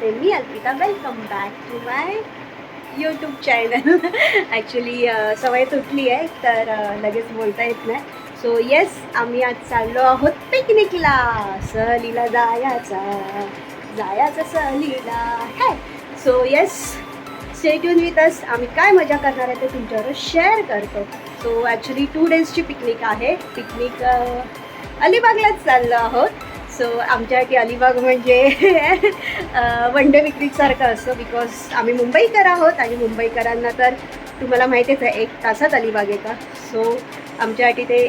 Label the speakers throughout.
Speaker 1: नमस्ते, मी Arpita. Welcome back to my YouTube channel. Actually सवय सुटली आहे तर लगेच बोलता येत नाही. सो येस, आम्ही आज चाललो आहोत पिकनिकला. सहलीला जायचं सहलीला है. So yes, stay tuned with अस. आम्ही काय मजा करणार आहे ते तुमच्यावर शेअर करतो. सो ॲक्च्युली 2 डेजची पिकनिक आहे. पिकनिक अलिबागलाच चाललो आहोत. सो आमच्यासाठी अलिबाग म्हणजे वन डे पिकनिकसारखं असतं. बिकॉज आम्ही मुंबईकर आहोत आणि मुंबईकरांना तर तुम्हाला माहितीच आहे 1 तासात अलिबाग येतं. सो आमच्यासाठी ते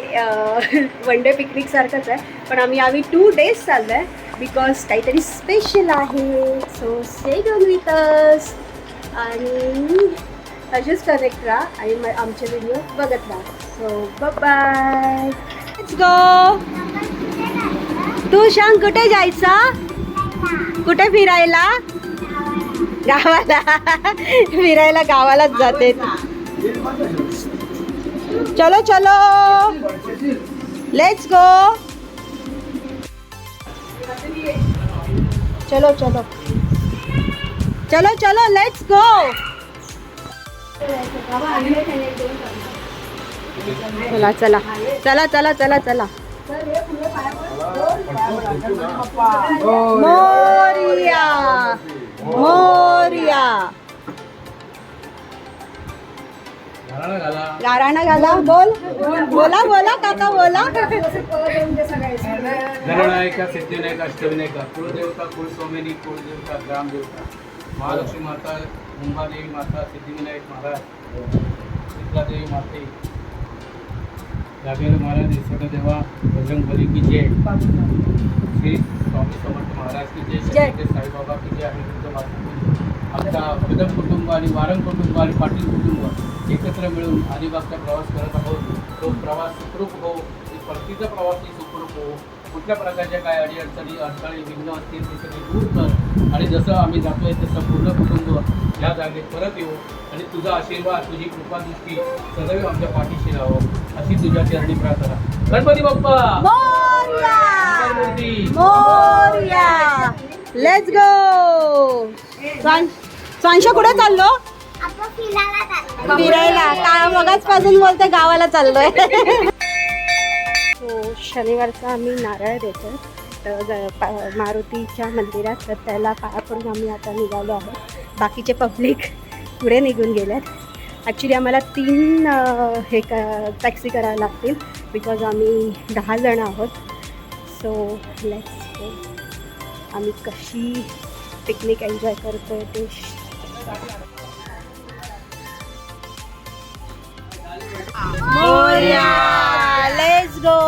Speaker 1: वन डे पिकनिकसारखंच आहे. पण आम्ही 2 डेज चाललो आहे बिकॉज काहीतरी स्पेशल आहे. So stay tuned with us आणि असेच कनेक्ट राहा आणि आमचे व्हिडिओ बघत राहा. So bye, let's go. तू सांग कुठे जायचं? कुठे फिरायला? गावाला. फिरायला गावालाच जाते. चलो चलो, लेट्स गो. चलो चलो चलो चलो, लेट्स गो. चला चला चला चला चला चला. मोरिया मोरिया. गाराणा घाला. बोला बोला काका बोला.
Speaker 2: गणनायका, सिद्धिविनायक, अष्टविनायका, कुलदेवता, कुलस्वामिनी, कुलदेवता, ग्रामदेवता, महालक्ष्मी माता, मुंबादेवी माता, सिद्धिविनायक महाराज, शीतलादेवी माते, राघवेंद्र महाराज, ईश्वरदेवा, बजरंगबली की जय, श्री स्वामी समर्थ महाराज की जय, श्री साईबाबा की जय. आमचा कदम कुटुंब आणि वारंग कुटुंब आणि पाटील कुटुंब एकत्र मिळून अलिबागचा प्रवास करत आहोत. तो प्रवास सुखरूप हो, परतीचा प्रवासही सुखरूप हो. कुठल्या प्रकारच्या काय अडचणी विघ्न असतील ते सगळे दूर कर. आणि जसं आम्ही जातोय तसं पूर्ण कुटुंब या जागेत परत येऊ आणि तुझा आशीर्वाद, तुझी कृपा दृष्टी सदैव आमच्या पाठीशी राहो अशी तुझ्या चरणी प्रार्थना. गणपती बाप्पा
Speaker 1: मोरया. Let's go. स्वांश कुठे चाललो? फिरायला. का मगाच पासून बोलते गावाला चाललोय. हो, शनिवारचा आम्ही नारळ देतो तर मारुतीच्या मंदिरात, तर त्याला पाया पडून आम्ही आता निघालो आहोत. बाकीचे पब्लिक पुढे निघून गेल्यात. ॲक्च्युली आम्हाला 3 टॅक्सी करायला लागतील बिकॉज आम्ही 10 जण आहोत. So let's go. आम्ही कशी पिकनिक एन्जॉय करतोय ते. मोरया. Let's go.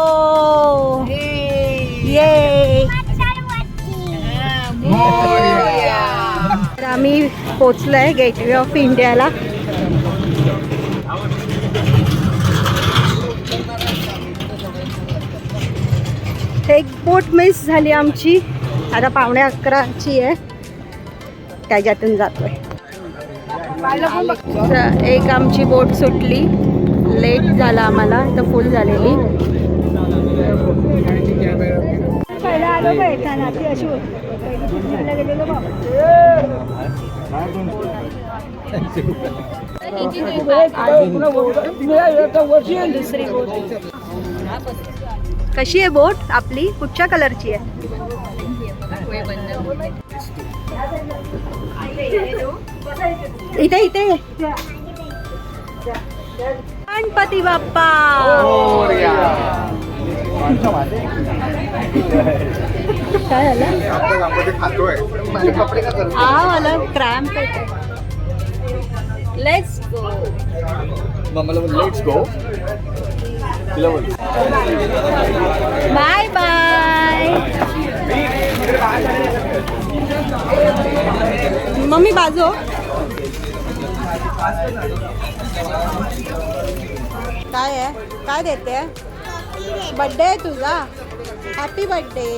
Speaker 1: ये तर आम्ही पोचलोय गेटवे ऑफ इंडियाला. एक बोट मिस झाली आमची. आता 11:15ची आहे, त्याच्यातून जातोय. एक आमची बोट सुटली, लेट झाला आम्हाला, तर फुल झालेली. दुसरी बोट. कशी आहे बोट आपली? कुठच्या कलरची आहे? इथे इथे. गणपती बाप्पा. काय झालं? मला क्रॅम्प येतो. Let's go.
Speaker 2: Let's go.
Speaker 1: Bye bye. Mummy बाजू. काय आहे? काय देते? बर्थडे आहे तुझा? Happy birthday.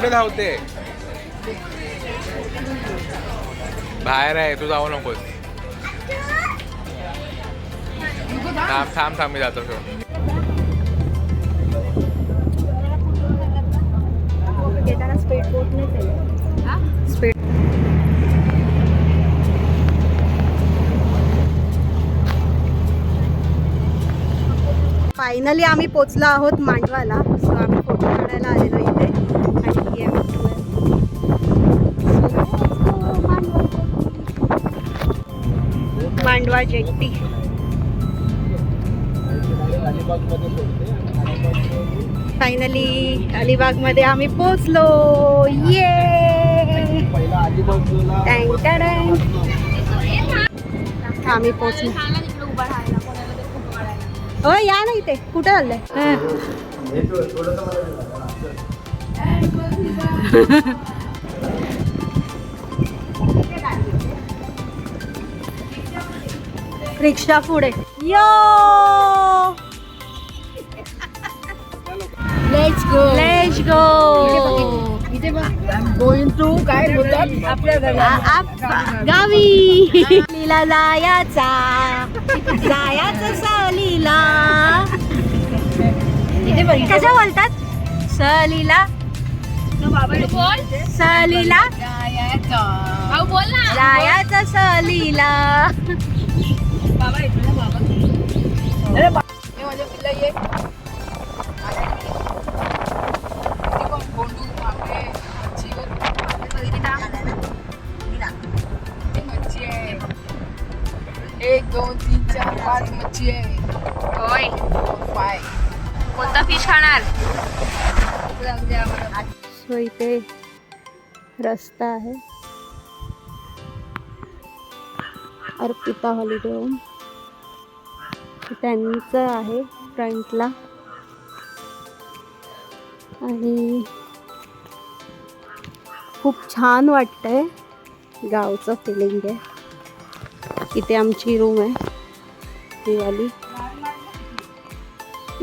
Speaker 3: कुठे धावते? बाहेर आहे, तू जाऊ नकोस. थांब थांब थांब, मी जातो.
Speaker 1: येताना स्पीड बोट नाही स्पीड. फायनली आम्ही पोचलो आहोत मांडवाला. सो आम्ही फोटो काढायला आलेलो इथे आणि ही आहे मांडवा जेट्टी. फायनली अलिबागमध्ये आम्ही पोचलो. ये आम्ही पोचलो. हो या ना इथे. कुठे चाललंय? रिक्षा पुढे. Yo let's go.
Speaker 4: Going to काय बोलतात आपल्या
Speaker 1: गावी. लीला जायाचा सहलीला. कशा बोलतात? सहलीला सहलीला
Speaker 4: बोल ना
Speaker 1: जायाचा सहलीला.
Speaker 4: माझ्या पिल्ला ये एक 2 3 4 5 मच्छी आहे.
Speaker 5: होय.
Speaker 4: 5
Speaker 5: कोणता फिश खाणार?
Speaker 1: सो इथे रस्ता आहे. अर्पिता हॉलिडे होम त्यांचं आहे फ्रंटला. आणि खूप छान वाटतंय. गावचं फिलिंग आहे. इथे आमची रूम आहे ही वाली.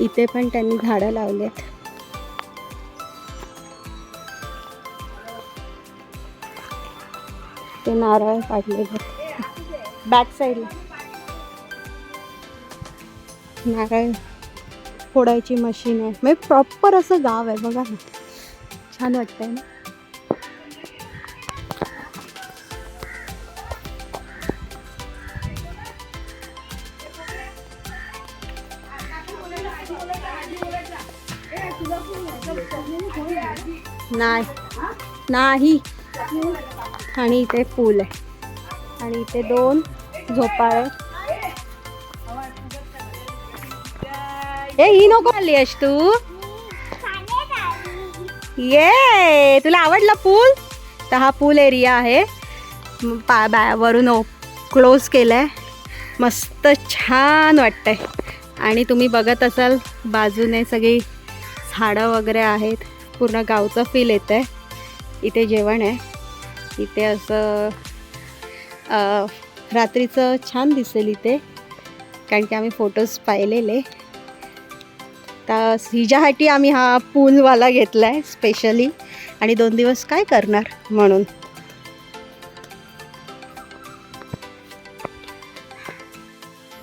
Speaker 1: इथे पण त्यांनी झाडं लावलेत. ते नारळ काढलेले बॅक साईडला. नारळ फोडायची मशीन आहे. म्हणजे प्रॉपर असं गाव आहे बघा ना. छान वाटतंय ना. नाही. आणि इथे पूल आहे आणि इथे 2 झोपाळे. ही नको आली आहेस तू? ये तुला आवडला पूल? तर हा पूल एरिया आहे. वरून क्लोज केलाय. मस्त छान वाटतंय. आणि तुम्ही बघत असाल बाजूने सगळी झाडं वगैरे आहेत. पूर्ण गावचं फील येतं आहे. इथे जेवण आहे. इथे असं रात्रीचं छान दिसेल इथे, कारण की आम्ही फोटोज पाहिलेले. तर हिच्यासाठी आम्ही हा पूलवाला घेतला आहे स्पेशली. आणि 2 दिवस काय करणार म्हणून.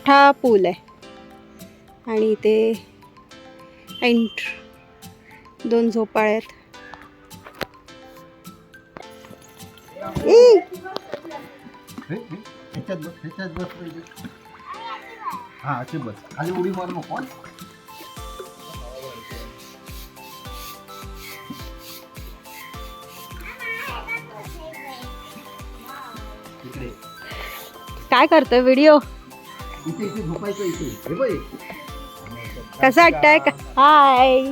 Speaker 1: हा पूल आहे आणि इथे 2 झोपाळे आहेत.
Speaker 2: बस खाली उडी मारू नको.
Speaker 1: काय करतोय व्हिडिओ?
Speaker 2: इथे इथे झोपायचं इथे.
Speaker 1: कसं वाटतंय? हाय,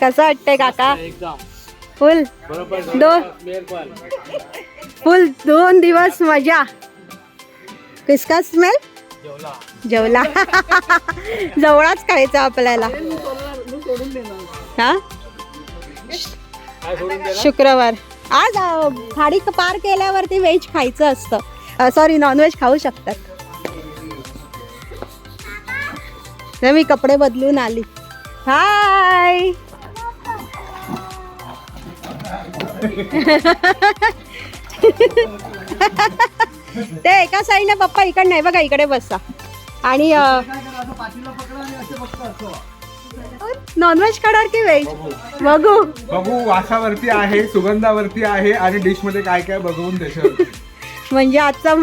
Speaker 1: कसं वाटतंय काका? फुल फुल 2 दिवस मजा. किसका स्मेल? जेवला. जवळच खायचं आपल्याला. हा शुक्रवार आज खाडी पार केल्यावरती व्हेज खायचं असतं. सॉरी, नॉनव्हेज खाऊ शकतात. तर मी कपडे बदलून आली. हाय. ते एका साईडने पप्पा इकडे नाही बघा, इकडे बसा. आणि नॉनव्हेज खाणार की व्हेज बघू.
Speaker 6: बघू वासावरती आहे, सुगंधावरती आहे आणि डिश मध्ये काय काय बघून त्याच्यावरती.
Speaker 1: म्हणजे आजचा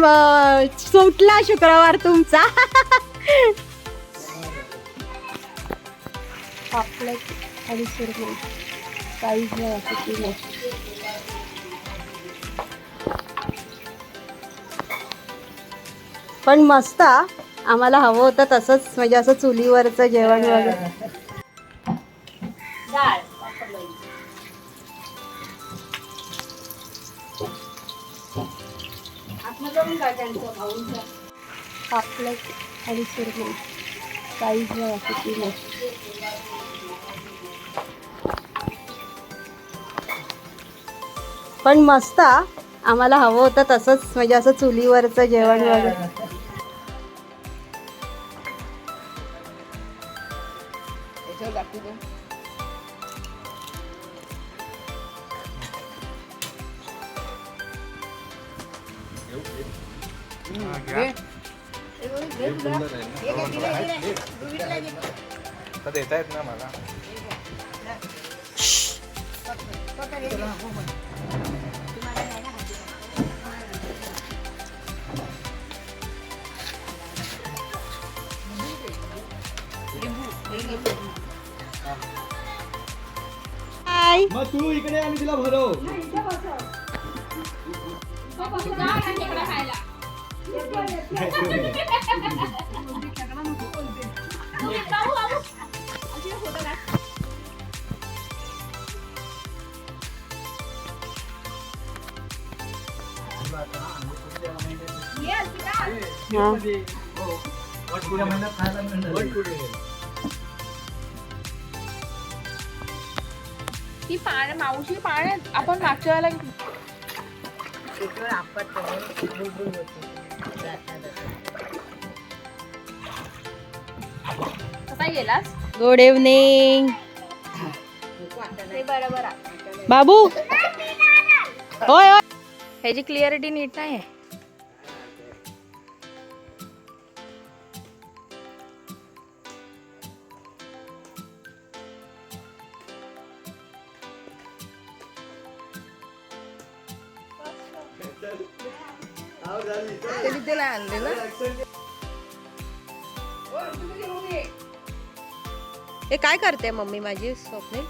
Speaker 1: सुटला शुक्रवार तुमचा. पापलेट आणि सुरमई साईज किलो. पण मस्त आम्हाला हवं होतं तसंच, म्हणजे असं चुलीवरचं जेवण वगैरे. पापलेट आणि सुरमई साईज किलो. पण मस्त आम्हाला हवं होतं तसंच, म्हणजे असं चुलीवरचं जेवण वगैरे.
Speaker 3: देता येत ना मला.
Speaker 1: हाय.
Speaker 6: मग तू इकडे आणि तिला भरव.
Speaker 4: ती पान मावशी पान आपण मागच्या वेळेला कसा गेलास?
Speaker 1: गुड इव्हनिंग
Speaker 4: बरोबर.
Speaker 1: बाबू. होय होय.
Speaker 4: ह्याची क्लिअरिटी नीट नाही आहे. आणले ना.
Speaker 1: हे काय करते मम्मी माझी स्वप्ने?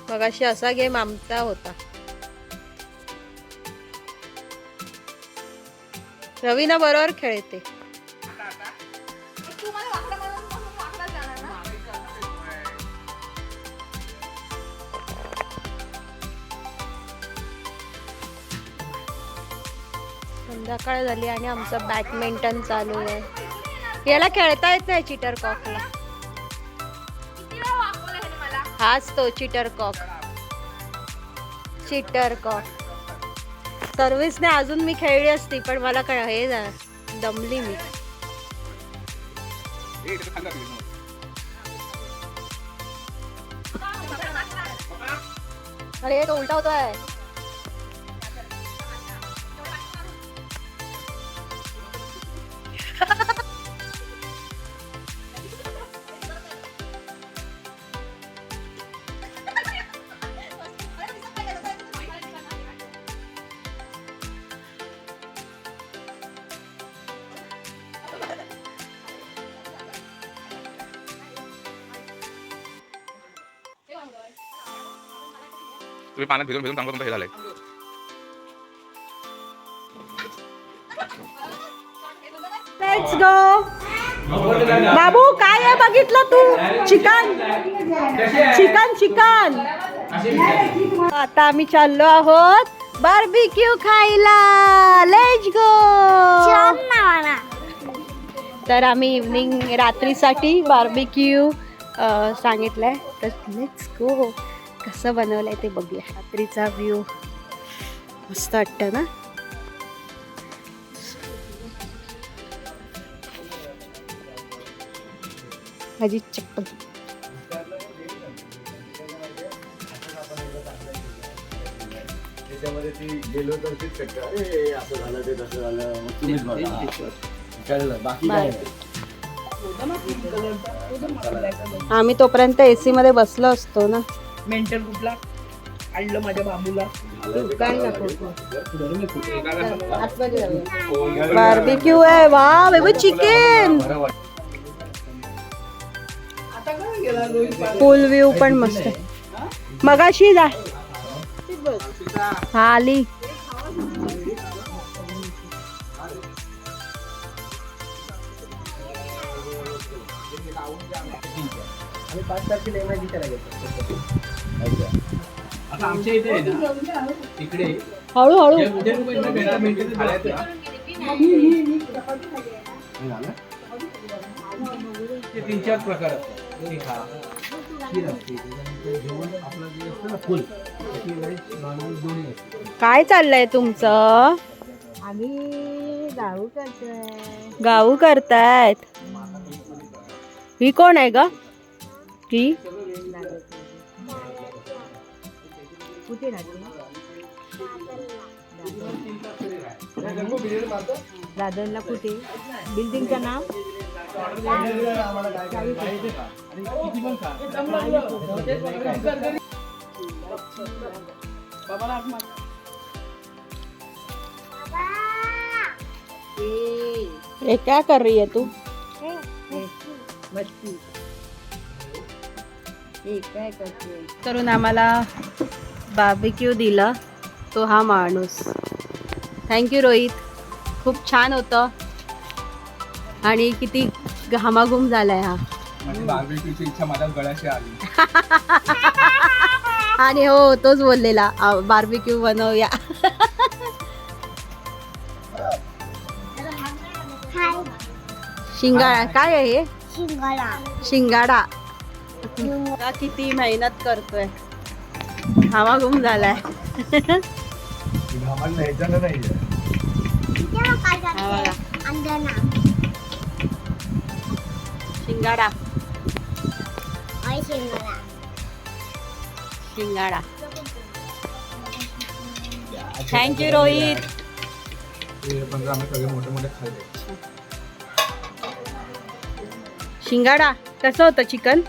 Speaker 1: मगाशी असा गेम आमचा होता. रवीना बरोबर खेळते. संध्याकाळ झाली आणि आमचं बॅडमिंटन चालू आहे. याला खेळता येत नाही चीटर कॉकला. हाच तो चीटर कॉक. चीटर कॉक सर्व्हिसने अजून मी खेळली असती, पण मला काय हे दमली मी. अरे तो उलटा होतोय.
Speaker 3: तुम्ही पाण्यात भिजून भिजून चांगलं तुमचं हे झालंय.
Speaker 1: Let's go. बाबू काय आहे बघितलं तू? Chicken chicken chicken. आता आम्ही चाललो आहोत बार्बिक्यू खायला. Let's go. तर आम्ही इव्हनिंग रात्रीसाठी बार्बिक्यू सांगितलंय, तर लेट्स गो. कसं बनवलंय ते बघूया. रात्रीचा व्ह्यू मस्त वाटतं ना. माझी चप्पल.
Speaker 7: त्याच्यामध्ये ती गेलो तर तीच शकते. अरे असं झालं ते तसं झालं मग तुम्हीच बघा. कळलं बाकी काय नाही.
Speaker 1: आम्ही तोपर्यंत एसी मध्ये बसलो असतो ना.
Speaker 4: मेंटल कुठला आणलं माझ्या बाबूला.
Speaker 1: बार्बिक्यू आहे. वा बेबी चिकन. पूल व्ह्यू पण मस्त आहे. मगाशी जा. हा आली.
Speaker 2: आता आमच्या इथे आहे ना इकडे
Speaker 1: हळूहळू.
Speaker 2: जे मोठे लोक आहेत ना, त्यांना मेंटेन झाल्यात ना, ते 3-4 प्रकार असतात. एक हा खीर असते, त्याच्यानंतर जेवण आपलं जे असतं ना फुल त्याची व्हेज नॉनव्हेज दोन्ही असते.
Speaker 1: काय चाललंय तुमचं?
Speaker 8: आम्ही गाऊ करतोय.
Speaker 1: गाऊ करतायत. ही कोण आहे ग? ही
Speaker 8: कुठे राहते? दादरला कुठे? बिल्डिंगचं नाव?
Speaker 2: किती पण खा.
Speaker 1: ये क्या कर रही है तू?
Speaker 8: मस्ती. हे काय करते?
Speaker 1: करून आम्हाला बार्बिक्यू दिला तो हा माणूस. थँक्यू रोहित. खूप छान होतं आणि किती घामाघूम झालाय हा.
Speaker 6: माझी बार्बिक्यूची इच्छा माझ्या गळ्याशी आली.
Speaker 1: आणि हो तोच बोललेला बार्बिक्यू बनवूया. शिंगाडा काय आहे हे? शिंगाडा. का किती मेहनत करतोय. घामाघूम झालाय.
Speaker 7: घामाला न्यायचं नाहीये.
Speaker 1: हा बघा. शिंगाडा. शिंगाडा. थँक्यू रोहित.
Speaker 6: ते पण आम्ही सगळे मोठे मोठे खाल्ले.
Speaker 1: शिंगाडा कसं होतं चिकन?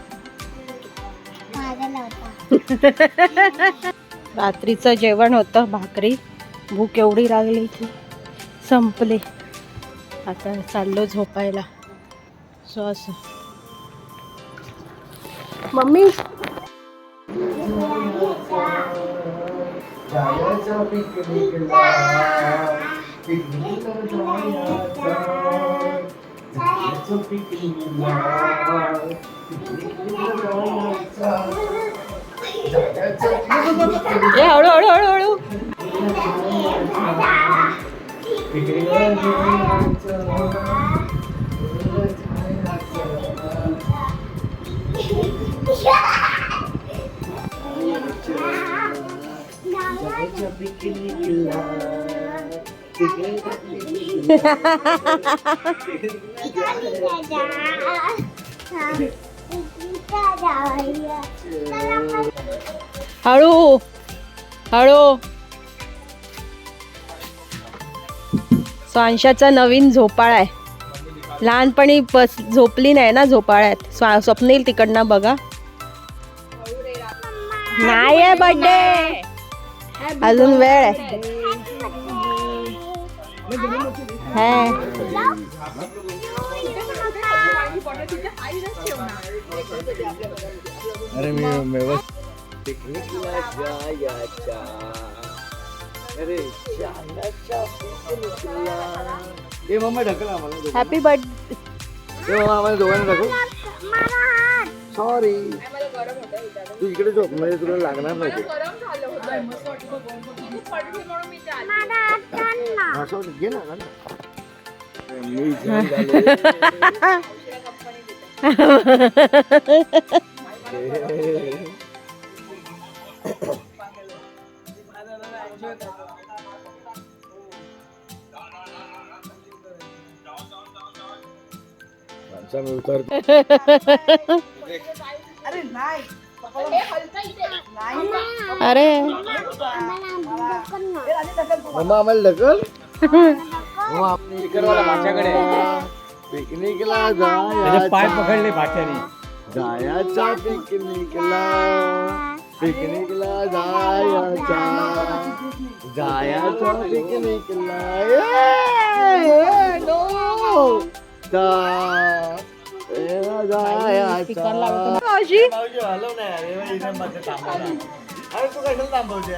Speaker 1: रात्रीचं जेवण होतं भाकरी. भूक एवढी लागली की संपले. आता चाललो झोपायला. सो असं मम्मी ए हळू हळू हळू हळू. हळू हळू. स्वांशाचा नवीन झोपाळा आहे. लहानपणी बस झोपली नाही ना झोपाळ्यात. स्वप्नील तिकडनं बघा. नाही आहे बर्थडे अजून वेळ आहे.
Speaker 7: अरे मी पिकनिकला जायच्या. अरे जायच्या पिकनिकला. ए मम्मा ढकल आम्हाला.
Speaker 1: Happy birthday.
Speaker 7: आम्हाला दोघांना ढकल. सॉरी. तू इकडे झोप म्हणजे तुला लागणार नाही. घे ना. मी मी उतरतो.
Speaker 1: अरे
Speaker 7: मम्मा आम्हाला ढकल.
Speaker 2: स्पीकरवाला भाच्याकडे आहे.
Speaker 7: पिकनिकला
Speaker 2: त्याचे पाय
Speaker 7: जायचा
Speaker 2: पकडले भाच्याने.
Speaker 7: जायचा पिकनिकला जायचा पिकनिकला जायचा.
Speaker 1: मावशी
Speaker 7: मावशी हलव नाही अरे इथं मध्ये थांबवला. अरे तू कशाला थांबवते?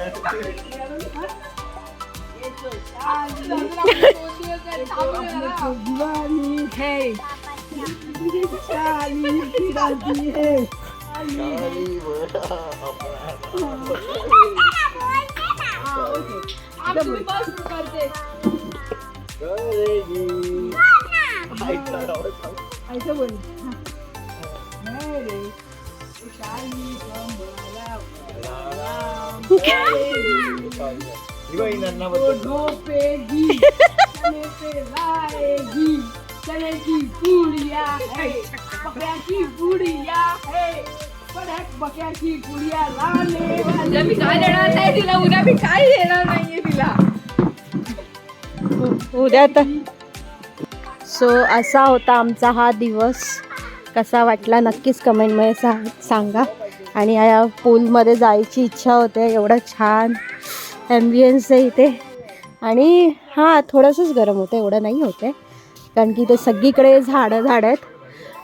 Speaker 4: उद्या मी काय देणार नाही तिला, उद्या मी काय देणार नाहीये तिला.
Speaker 1: उद्या तर सो असा होता आमचा हा दिवस. कसा वाटला नक्कीच कमेंटमध्ये सांगा. आणि या पूलमध्ये जायची इच्छा होते. एवढं छान ॲम्बियन्स आहे इथे. आणि हां थोडंसंच गरम होतं, एवढं नाही होते कारण की ते सगळीकडे झाडं आहेत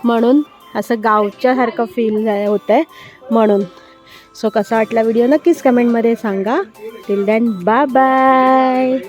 Speaker 1: म्हणून असं गावच्यासारखं फील होतं आहे म्हणून. सो कसा वाटला व्हिडिओ नक्कीच कमेंटमध्ये सांगा. Till then bye bye.